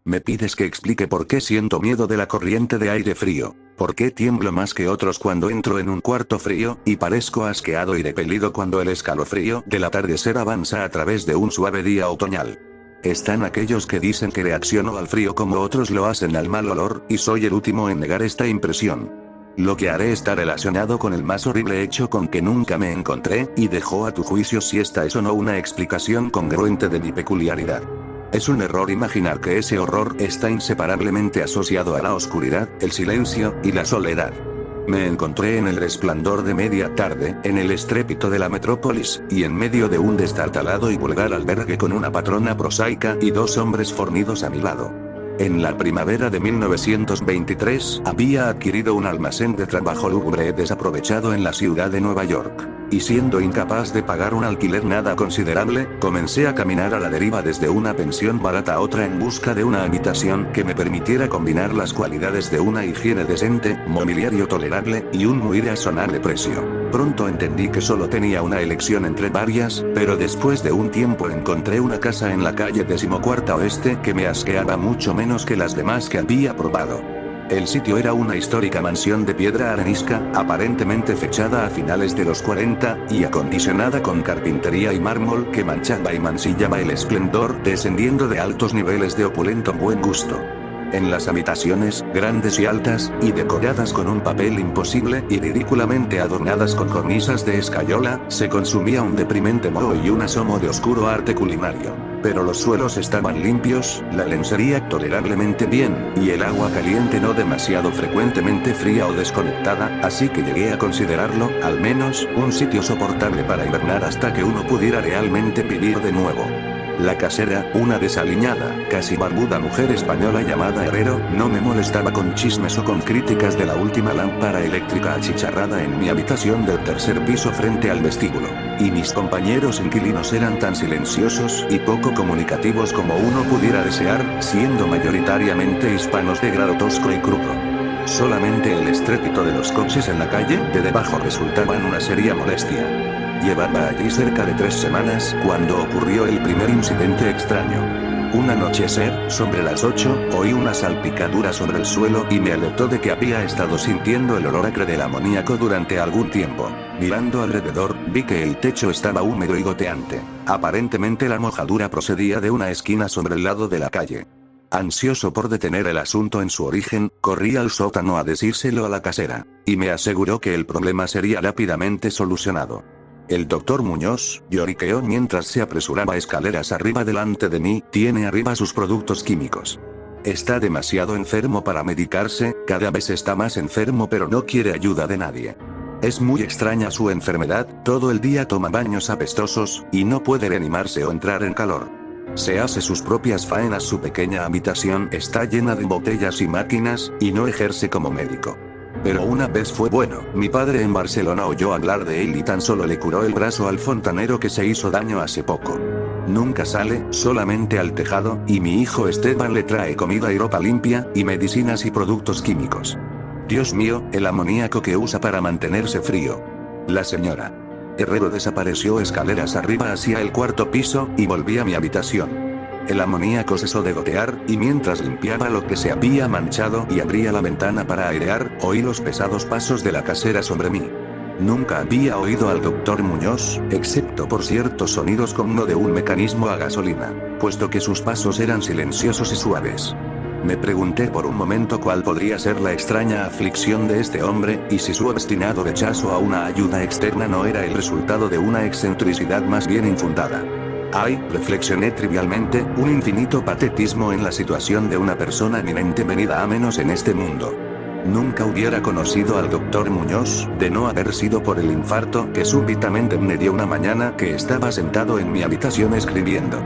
Me pides que explique por qué siento miedo de la corriente de aire frío, por qué tiemblo más que otros cuando entro en un cuarto frío, y parezco asqueado y repelido cuando el escalofrío del atardecer avanza a través de un suave día otoñal. Están aquellos que dicen que reacciono al frío como otros lo hacen al mal olor, y soy el último en negar esta impresión. Lo que haré está relacionado con el más horrible hecho con que nunca me encontré, y dejo a tu juicio si esta es o no una explicación congruente de mi peculiaridad. Es un error imaginar que ese horror está inseparablemente asociado a la oscuridad, el silencio, y la soledad. Me encontré en el resplandor de media tarde, en el estrépito de la metrópolis, y en medio de un destartalado y vulgar albergue con una patrona prosaica y dos hombres fornidos a mi lado. En la primavera de 1923, había adquirido un almacén de trabajo lúgubre desaprovechado en la ciudad de Nueva York. Y siendo incapaz de pagar un alquiler nada considerable, comencé a caminar a la deriva desde una pensión barata a otra en busca de una habitación que me permitiera combinar las cualidades de una higiene decente, mobiliario tolerable, y un muy razonable precio. Pronto entendí que solo tenía una elección entre varias, pero después de un tiempo encontré una casa en la calle 14ª Oeste que me asqueaba mucho menos que las demás que había probado. El sitio era una histórica mansión de piedra arenisca, aparentemente fechada a finales de los 40, y acondicionada con carpintería y mármol que manchaba y mancillaba el esplendor, descendiendo de altos niveles de opulento buen gusto. En las habitaciones, grandes y altas, y decoradas con un papel imposible y ridículamente adornadas con cornisas de escayola, se consumía un deprimente moho y un asomo de oscuro arte culinario. Pero los suelos estaban limpios, la lencería tolerablemente bien, y el agua caliente no demasiado frecuentemente fría o desconectada, así que llegué a considerarlo, al menos, un sitio soportable para hibernar hasta que uno pudiera realmente vivir de nuevo. La casera, una desaliñada, casi barbuda mujer española llamada Herrero, no me molestaba con chismes o con críticas de la última lámpara eléctrica achicharrada en mi habitación del tercer piso frente al vestíbulo. Y mis compañeros inquilinos eran tan silenciosos y poco comunicativos como uno pudiera desear, siendo mayoritariamente hispanos de grado tosco y crudo. Solamente el estrépito de los coches en la calle de debajo resultaban una seria molestia. Llevaba allí cerca de 3 semanas cuando ocurrió el primer incidente extraño. Un anochecer, sobre las 8, oí una salpicadura sobre el suelo y me alertó de que había estado sintiendo el olor acre del amoníaco durante algún tiempo. Mirando alrededor, vi que el techo estaba húmedo y goteante. Aparentemente la mojadura procedía de una esquina sobre el lado de la calle. Ansioso por detener el asunto en su origen, corrí al sótano a decírselo a la casera, y me aseguró que el problema sería rápidamente solucionado. El doctor Muñoz, lloriqueó mientras se apresuraba escaleras arriba delante de mí, tiene arriba sus productos químicos. Está demasiado enfermo para medicarse, cada vez está más enfermo pero no quiere ayuda de nadie. Es muy extraña su enfermedad, todo el día toma baños apestosos, y no puede reanimarse o entrar en calor. Se hace sus propias faenas, su pequeña habitación está llena de botellas y máquinas, y no ejerce como médico. Pero una vez fue bueno, mi padre en Barcelona oyó hablar de él y tan solo le curó el brazo al fontanero que se hizo daño hace poco. Nunca sale, solamente al tejado, y mi hijo Esteban le trae comida y ropa limpia, y medicinas y productos químicos. Dios mío, el amoníaco que usa para mantenerse frío. La señora Herrero desapareció escaleras arriba hacia el 4º piso, y volví a mi habitación. El amoníaco cesó de gotear, y mientras limpiaba lo que se había manchado y abría la ventana para airear, oí los pesados pasos de la casera sobre mí. Nunca había oído al doctor Muñoz, excepto por ciertos sonidos como de un mecanismo a gasolina, puesto que sus pasos eran silenciosos y suaves. Me pregunté por un momento cuál podría ser la extraña aflicción de este hombre, y si su obstinado rechazo a una ayuda externa no era el resultado de una excentricidad más bien infundada. Hay, reflexioné trivialmente, un infinito patetismo en la situación de una persona eminente venida a menos en este mundo. Nunca hubiera conocido al doctor Muñoz, de no haber sido por el infarto que súbitamente me dio una mañana que estaba sentado en mi habitación escribiendo.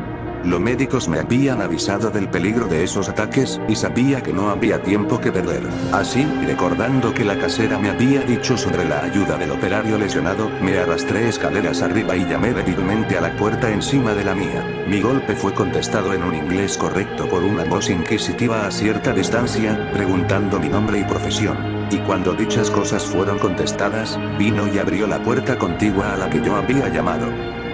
Los médicos me habían avisado del peligro de esos ataques, y sabía que no había tiempo que perder. Así, recordando que la casera me había dicho sobre la ayuda del operario lesionado, me arrastré escaleras arriba y llamé débilmente a la puerta encima de la mía. Mi golpe fue contestado en un inglés correcto por una voz inquisitiva a cierta distancia, preguntando mi nombre y profesión. Y cuando dichas cosas fueron contestadas, vino y abrió la puerta contigua a la que yo había llamado.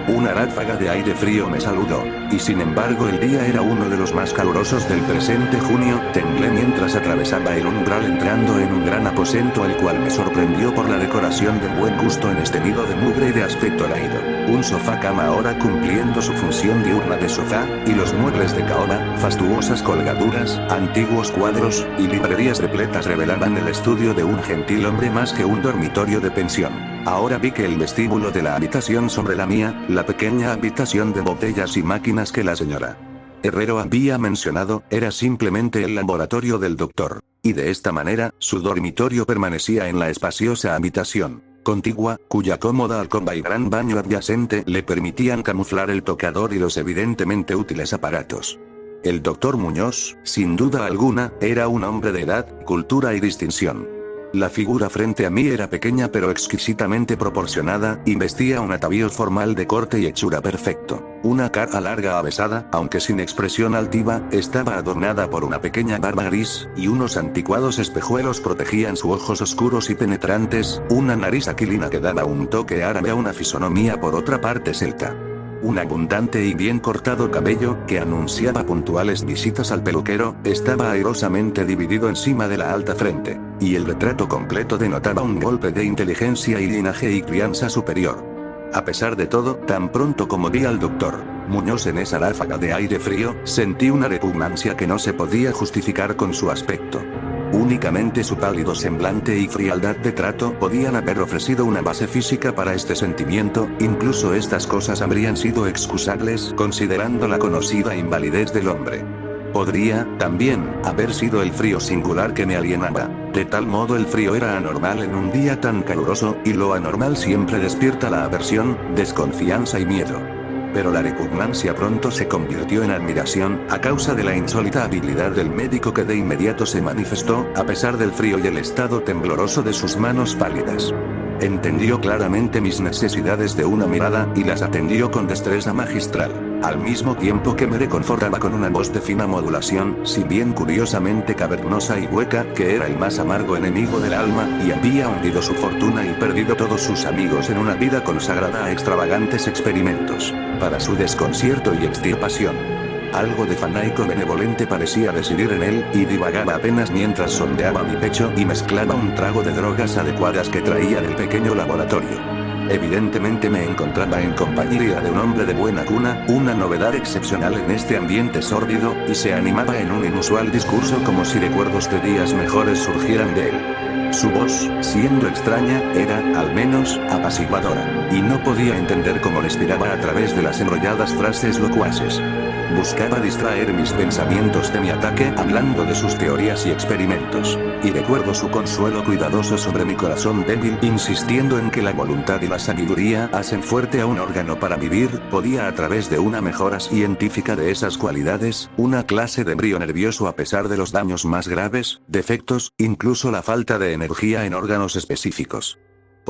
Una ráfaga de aire frío me saludó. Y sin embargo el día era uno de los más calurosos del presente junio. Temblé mientras atravesaba el umbral entrando en un gran aposento, el cual me sorprendió por la decoración de buen gusto en este nido de mugre y de aspecto raído. Un sofá cama ahora cumpliendo su función diurna de sofá, y los muebles de caoba, fastuosas colgaduras, antiguos cuadros, y librerías repletas revelaban el estudio de un gentil hombre más que un dormitorio de pensión. Ahora vi que el vestíbulo de la habitación sobre la mía, la pequeña habitación de botellas y máquinas que la señora Herrero había mencionado, era simplemente el laboratorio del doctor. Y de esta manera, su dormitorio permanecía en la espaciosa habitación contigua, cuya cómoda alcoba y gran baño adyacente le permitían camuflar el tocador y los evidentemente útiles aparatos. El doctor Muñoz, sin duda alguna, era un hombre de edad, cultura y distinción. La figura frente a mí era pequeña pero exquisitamente proporcionada, y vestía un atavío formal de corte y hechura perfecto. Una cara larga avesada, aunque sin expresión altiva, estaba adornada por una pequeña barba gris, y unos anticuados espejuelos protegían sus ojos oscuros y penetrantes, una nariz aquilina que daba un toque árabe a una fisonomía por otra parte celta. Un abundante y bien cortado cabello, que anunciaba puntuales visitas al peluquero, estaba airosamente dividido encima de la alta frente, y el retrato completo denotaba un golpe de inteligencia y linaje y crianza superior. A pesar de todo, tan pronto como vi al doctor Muñoz en esa ráfaga de aire frío, sentí una repugnancia que no se podía justificar con su aspecto. Únicamente su pálido semblante y frialdad de trato podían haber ofrecido una base física para este sentimiento, incluso estas cosas habrían sido excusables considerando la conocida invalidez del hombre. Podría, también, haber sido el frío singular que me alienaba. De tal modo el frío era anormal en un día tan caluroso, y lo anormal siempre despierta la aversión, desconfianza y miedo. Pero la repugnancia pronto se convirtió en admiración, a causa de la insólita habilidad del médico que de inmediato se manifestó, a pesar del frío y el estado tembloroso de sus manos pálidas. Entendió claramente mis necesidades de una mirada, y las atendió con destreza magistral, al mismo tiempo que me reconfortaba con una voz de fina modulación, si bien curiosamente cavernosa y hueca, que era el más amargo enemigo del alma, y había hundido su fortuna y perdido todos sus amigos en una vida consagrada a extravagantes experimentos, para su desconcierto y extirpación. Algo de fanaico benevolente parecía residir en él, y divagaba apenas mientras sondeaba mi pecho y mezclaba un trago de drogas adecuadas que traía del pequeño laboratorio. Evidentemente me encontraba en compañía de un hombre de buena cuna, una novedad excepcional en este ambiente sórdido, y se animaba en un inusual discurso como si recuerdos de días mejores surgieran de él. Su voz, siendo extraña, era, al menos, apaciguadora, y no podía entender cómo respiraba a través de las enrolladas frases locuaces. Buscaba distraer mis pensamientos de mi ataque hablando de sus teorías y experimentos, y recuerdo su consuelo cuidadoso sobre mi corazón débil, insistiendo en que la voluntad y la sabiduría hacen fuerte a un órgano para vivir. Podía a través de una mejora científica de esas cualidades, una clase de brío nervioso a pesar de los daños más graves, defectos, incluso la falta de energía en órganos específicos.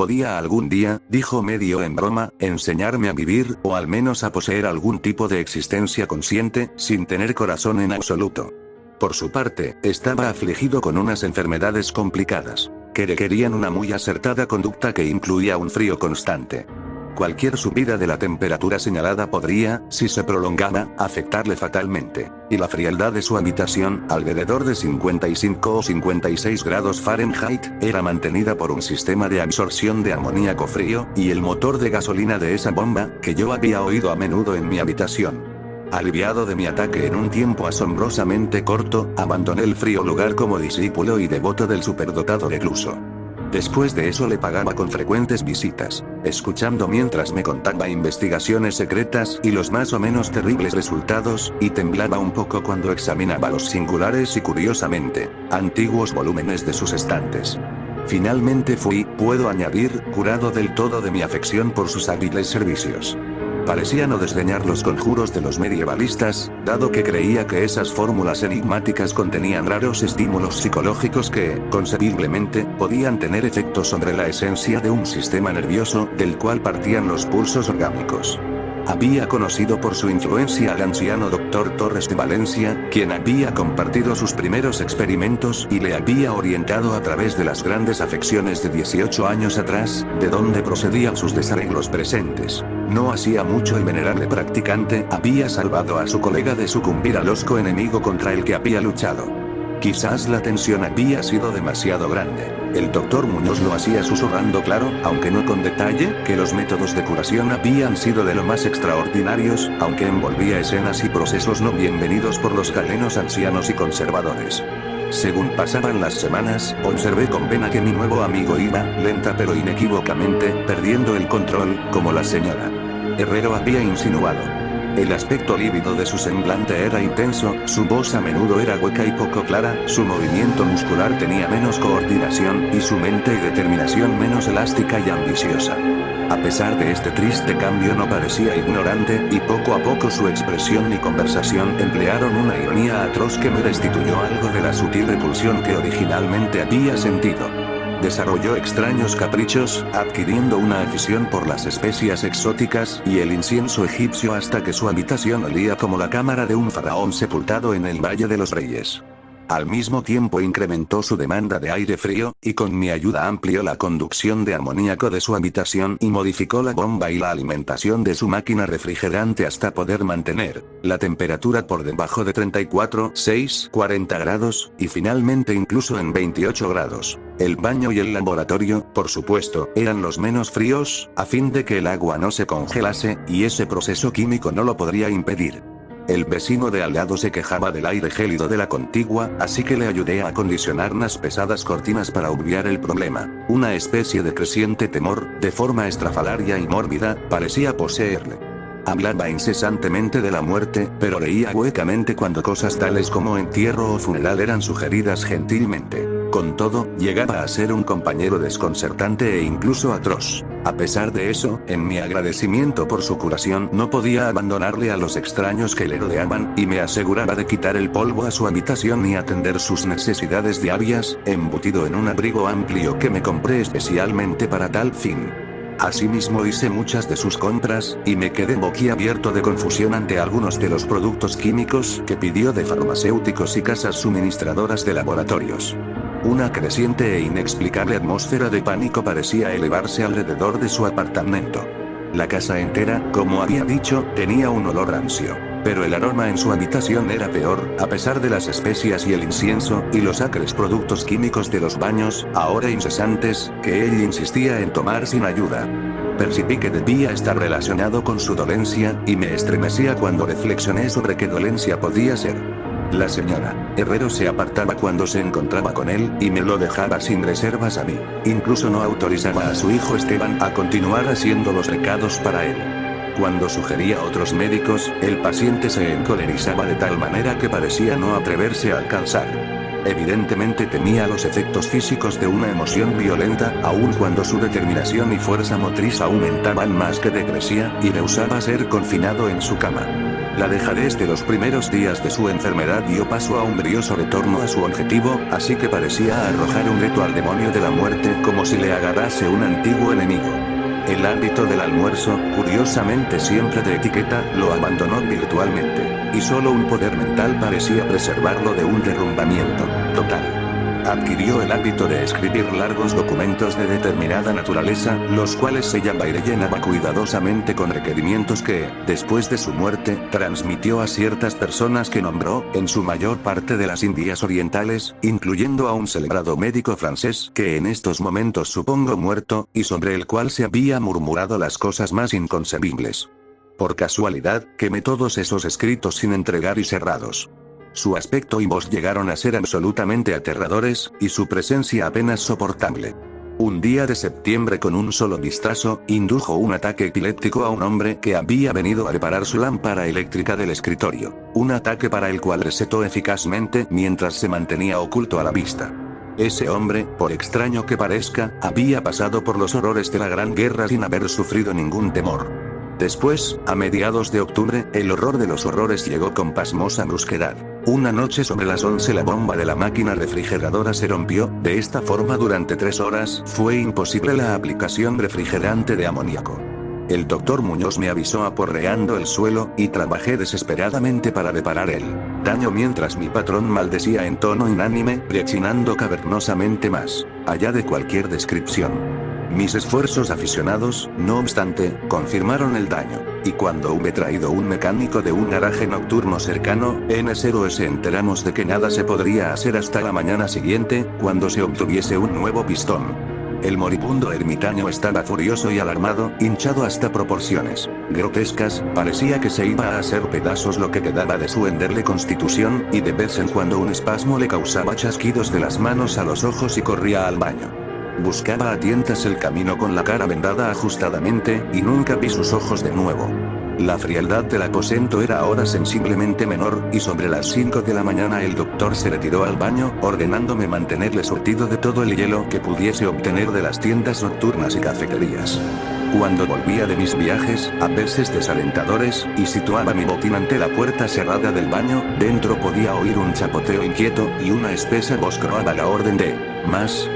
Podía algún día, dijo medio en broma, enseñarme a vivir, o al menos a poseer algún tipo de existencia consciente, sin tener corazón en absoluto. Por su parte, estaba afligido con unas enfermedades complicadas, que requerían una muy acertada conducta que incluía un frío constante. Cualquier subida de la temperatura señalada podría, si se prolongaba, afectarle fatalmente, y la frialdad de su habitación, alrededor de 55 o 56 grados Fahrenheit, era mantenida por un sistema de absorción de amoníaco frío, y el motor de gasolina de esa bomba, que yo había oído a menudo en mi habitación. Aliviado de mi ataque en un tiempo asombrosamente corto, abandoné el frío lugar como discípulo y devoto del superdotado recluso. Después de eso le pagaba con frecuentes visitas, escuchando mientras me contaba investigaciones secretas y los más o menos terribles resultados, y temblaba un poco cuando examinaba los singulares y curiosamente antiguos volúmenes de sus estantes. Finalmente fui, puedo añadir, curado del todo de mi afección por sus hábiles servicios. Parecía no desdeñar los conjuros de los medievalistas, dado que creía que esas fórmulas enigmáticas contenían raros estímulos psicológicos que, concebiblemente, podían tener efecto sobre la esencia de un sistema nervioso, del cual partían los pulsos orgánicos. Había conocido por su influencia al anciano doctor Torres de Valencia, quien había compartido sus primeros experimentos y le había orientado a través de las grandes afecciones de 18 años atrás, de donde procedían sus desarreglos presentes. No hacía mucho el venerable practicante había salvado a su colega de sucumbir al hosco enemigo contra el que había luchado. Quizás la tensión había sido demasiado grande. El doctor Muñoz lo hacía susurrando claro, aunque no con detalle, que los métodos de curación habían sido de lo más extraordinarios, aunque envolvía escenas y procesos no bienvenidos por los galenos ancianos y conservadores. Según pasaban las semanas, observé con pena que mi nuevo amigo iba, lenta pero inequívocamente, perdiendo el control, como la señora Herrero había insinuado. El aspecto lívido de su semblante era intenso, su voz a menudo era hueca y poco clara, su movimiento muscular tenía menos coordinación, y su mente y determinación menos elástica y ambiciosa. A pesar de este triste cambio no parecía ignorante, y poco a poco su expresión y conversación emplearon una ironía atroz que me restituyó algo de la sutil repulsión que originalmente había sentido. Desarrolló extraños caprichos, adquiriendo una afición por las especias exóticas y el incienso egipcio hasta que su habitación olía como la cámara de un faraón sepultado en el Valle de los Reyes. Al mismo tiempo incrementó su demanda de aire frío, y con mi ayuda amplió la conducción de amoníaco de su habitación y modificó la bomba y la alimentación de su máquina refrigerante hasta poder mantener la temperatura por debajo de 34,640 grados, y finalmente incluso en 28 grados. El baño y el laboratorio, por supuesto, eran los menos fríos, a fin de que el agua no se congelase, y ese proceso químico no lo podría impedir. El vecino de al lado se quejaba del aire gélido de la contigua, así que le ayudé a acondicionar unas pesadas cortinas para obviar el problema. Una especie de creciente temor, de forma estrafalaria y mórbida, parecía poseerle. Hablaba incesantemente de la muerte, pero reía huecamente cuando cosas tales como entierro o funeral eran sugeridas gentilmente. Con todo, llegaba a ser un compañero desconcertante e incluso atroz. A pesar de eso, en mi agradecimiento por su curación no podía abandonarle a los extraños que le rodeaban, y me aseguraba de quitar el polvo a su habitación y atender sus necesidades diarias, embutido en un abrigo amplio que me compré especialmente para tal fin. Asimismo hice muchas de sus compras, y me quedé boquiabierto de confusión ante algunos de los productos químicos que pidió de farmacéuticos y casas suministradoras de laboratorios. Una creciente e inexplicable atmósfera de pánico parecía elevarse alrededor de su apartamento. La casa entera, como había dicho, tenía un olor rancio. Pero el aroma en su habitación era peor, a pesar de las especias y el incienso, y los acres productos químicos de los baños, ahora incesantes, que él insistía en tomar sin ayuda. Percibí que debía estar relacionado con su dolencia, y me estremecía cuando reflexioné sobre qué dolencia podía ser. La señora Herrero se apartaba cuando se encontraba con él, y me lo dejaba sin reservas a mí. Incluso no autorizaba a su hijo Esteban a continuar haciendo los recados para él. Cuando sugería a otros médicos, el paciente se encolerizaba de tal manera que parecía no atreverse a alcanzar. Evidentemente temía los efectos físicos de una emoción violenta, aun cuando su determinación y fuerza motriz aumentaban más que decrecía, y rehusaba ser confinado en su cama. La dejadez de los primeros días de su enfermedad dio paso a un brioso retorno a su objetivo, así que parecía arrojar un reto al demonio de la muerte como si le agarrase un antiguo enemigo. El hábito del almuerzo, curiosamente siempre de etiqueta, lo abandonó virtualmente, y solo un poder mental parecía preservarlo de un derrumbamiento total. Adquirió el hábito de escribir largos documentos de determinada naturaleza, los cuales sellaba y rellenaba cuidadosamente con requerimientos que, después de su muerte, transmitió a ciertas personas que nombró, en su mayor parte de las Indias Orientales, incluyendo a un celebrado médico francés, que en estos momentos supongo muerto, y sobre el cual se había murmurado las cosas más inconcebibles. Por casualidad, quemé todos esos escritos sin entregar y cerrados. Su aspecto y voz llegaron a ser absolutamente aterradores, y su presencia apenas soportable. Un día de septiembre, con un solo vistazo, indujo un ataque epiléptico a un hombre que había venido a reparar su lámpara eléctrica del escritorio. Un ataque para el cual recetó eficazmente mientras se mantenía oculto a la vista. Ese hombre, por extraño que parezca, había pasado por los horrores de la Gran Guerra sin haber sufrido ningún temor. Después, a mediados de octubre, el horror de los horrores llegó con pasmosa brusquedad. Una noche sobre las 11 la bomba de la máquina refrigeradora se rompió, de esta forma durante 3 horas, fue imposible la aplicación refrigerante de amoníaco. El doctor Muñoz me avisó aporreando el suelo, y trabajé desesperadamente para reparar el daño mientras mi patrón maldecía en tono inánime, rechinando cavernosamente más allá de cualquier descripción. Mis esfuerzos aficionados, no obstante, confirmaron el daño, y cuando hube traído un mecánico de un garaje nocturno cercano, en SOS enteramos de que nada se podría hacer hasta la mañana siguiente, cuando se obtuviese un nuevo pistón. El moribundo ermitaño estaba furioso y alarmado, hinchado hasta proporciones grotescas, parecía que se iba a hacer pedazos lo que quedaba de su endeble constitución, y de vez en cuando un espasmo le causaba chasquidos de las manos a los ojos y corría al baño. Buscaba a tientas el camino con la cara vendada ajustadamente, y nunca vi sus ojos de nuevo. La frialdad del aposento era ahora sensiblemente menor, y sobre las 5 de la mañana el doctor se retiró al baño, ordenándome mantenerle surtido de todo el hielo que pudiese obtener de las tiendas nocturnas y cafeterías. Cuando volvía de mis viajes, a veces desalentadores, y situaba mi botín ante la puerta cerrada del baño, dentro podía oír un chapoteo inquieto, y una espesa voz croaba la orden de más.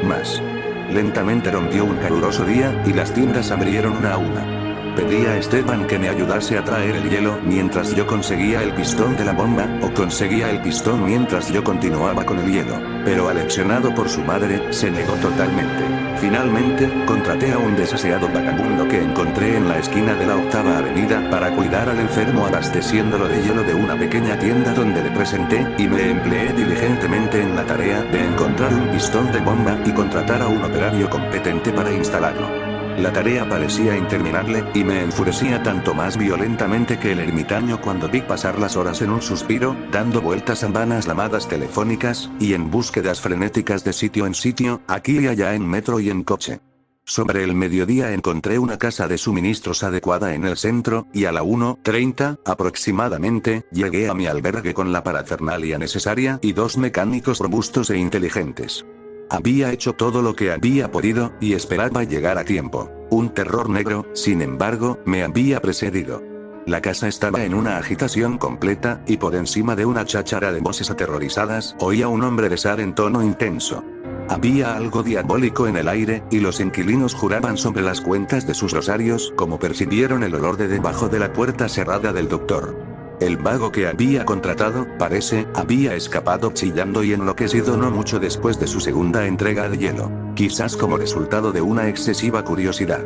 Lentamente rompió un caluroso día, y las tiendas abrieron una a una. Pedí a Esteban que me ayudase a traer el hielo mientras yo conseguía el pistón de la bomba, o conseguía el pistón mientras yo continuaba con el hielo. Pero aleccionado por su madre, se negó totalmente. Finalmente, contraté a un desaseado vagabundo que encontré en la esquina de la 8ª Avenida para cuidar al enfermo abasteciéndolo de hielo de una pequeña tienda donde le presenté, y me empleé diligentemente en la tarea de encontrar un pistón de bomba y contratar a un operario competente para instalarlo. La tarea parecía interminable, y me enfurecía tanto más violentamente que el ermitaño cuando vi pasar las horas en un suspiro, dando vueltas a vanas llamadas telefónicas, y en búsquedas frenéticas de sitio en sitio, aquí y allá en metro y en coche. Sobre el mediodía encontré una casa de suministros adecuada en el centro, y a la 1:30, aproximadamente, llegué a mi albergue con la parafernalia necesaria y 2 mecánicos robustos e inteligentes. Había hecho todo lo que había podido, y esperaba llegar a tiempo. Un terror negro, sin embargo, me había precedido. La casa estaba en una agitación completa, y por encima de una cháchara de voces aterrorizadas, oía un hombre besar en tono intenso. Había algo diabólico en el aire, y los inquilinos juraban sobre las cuentas de sus rosarios, como percibieron el olor de debajo de la puerta cerrada del doctor. El vago que había contratado, parece, había escapado chillando y enloquecido no mucho después de su segunda entrega de hielo, quizás como resultado de una excesiva curiosidad.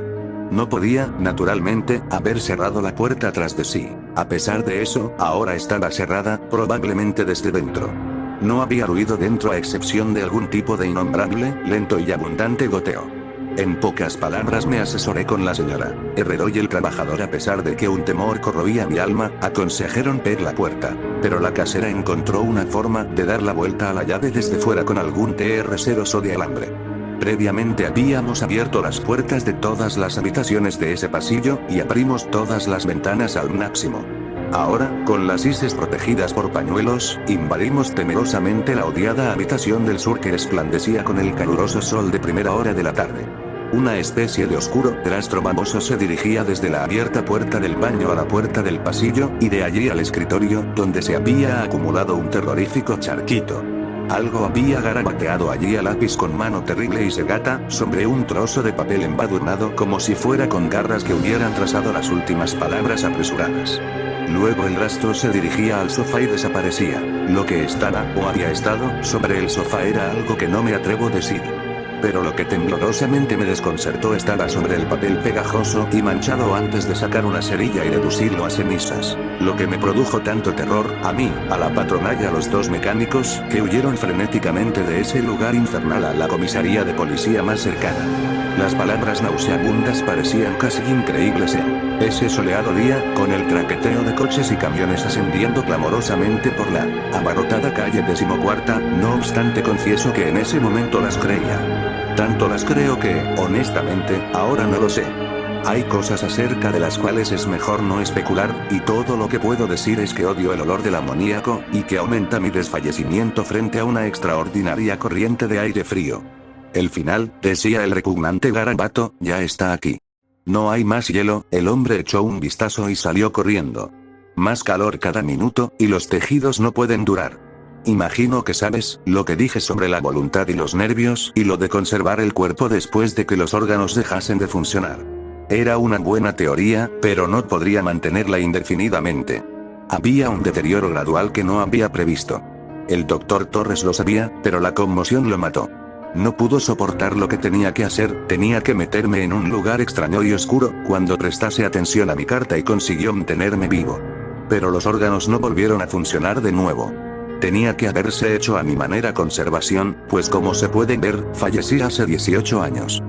No podía, naturalmente, haber cerrado la puerta tras de sí. A pesar de eso, ahora estaba cerrada, probablemente desde dentro. No había ruido dentro a excepción de algún tipo de innombrable, lento y abundante goteo. En pocas palabras me asesoré con la señora Herrero y el trabajador a pesar de que un temor corroía mi alma, aconsejé romper la puerta. Pero la casera encontró una forma de dar la vuelta a la llave desde fuera con algún terceroso de alambre. Previamente habíamos abierto las puertas de todas las habitaciones de ese pasillo, y abrimos todas las ventanas al máximo. Ahora, con las hices protegidas por pañuelos, invadimos temerosamente la odiada habitación del sur que resplandecía con el caluroso sol de primera hora de la tarde. Una especie de oscuro rastro baboso se dirigía desde la abierta puerta del baño a la puerta del pasillo, y de allí al escritorio, donde se había acumulado un terrorífico charquito. Algo había garabateado allí a lápiz con mano terrible y segata, sobre un trozo de papel embadurnado como si fuera con garras que hubieran trazado las últimas palabras apresuradas. Luego el rastro se dirigía al sofá y desaparecía. Lo que estaba, o había estado, sobre el sofá era algo que no me atrevo a decir. Pero lo que temblorosamente me desconcertó estaba sobre el papel pegajoso y manchado antes de sacar una cerilla y reducirlo a cenizas. Lo que me produjo tanto terror, a mí, a la patrona y a los 2 mecánicos, que huyeron frenéticamente de ese lugar infernal a la comisaría de policía más cercana. Las palabras nauseabundas parecían casi increíbles en ese soleado día, con el traqueteo de coches y camiones ascendiendo clamorosamente por la abarrotada calle 14ª, no obstante confieso que en ese momento las creía. Tanto las creo que, honestamente, ahora no lo sé. Hay cosas acerca de las cuales es mejor no especular, y todo lo que puedo decir es que odio el olor del amoníaco, y que aumenta mi desfallecimiento frente a una extraordinaria corriente de aire frío. El final, decía el repugnante garabato, ya está aquí. No hay más hielo. El hombre echó un vistazo y salió corriendo. Más calor cada minuto, y los tejidos no pueden durar. Imagino que sabes, lo que dije sobre la voluntad y los nervios, y lo de conservar el cuerpo después de que los órganos dejasen de funcionar. Era una buena teoría, pero no podría mantenerla indefinidamente. Había un deterioro gradual que no había previsto. El doctor Torres lo sabía, pero la conmoción lo mató. No pudo soportar lo que tenía que hacer, tenía que meterme en un lugar extraño y oscuro, cuando prestase atención a mi carta y consiguió mantenerme vivo. Pero los órganos no volvieron a funcionar de nuevo. Tenía que haberse hecho a mi manera conservación, pues como se puede ver, fallecí hace 18 años.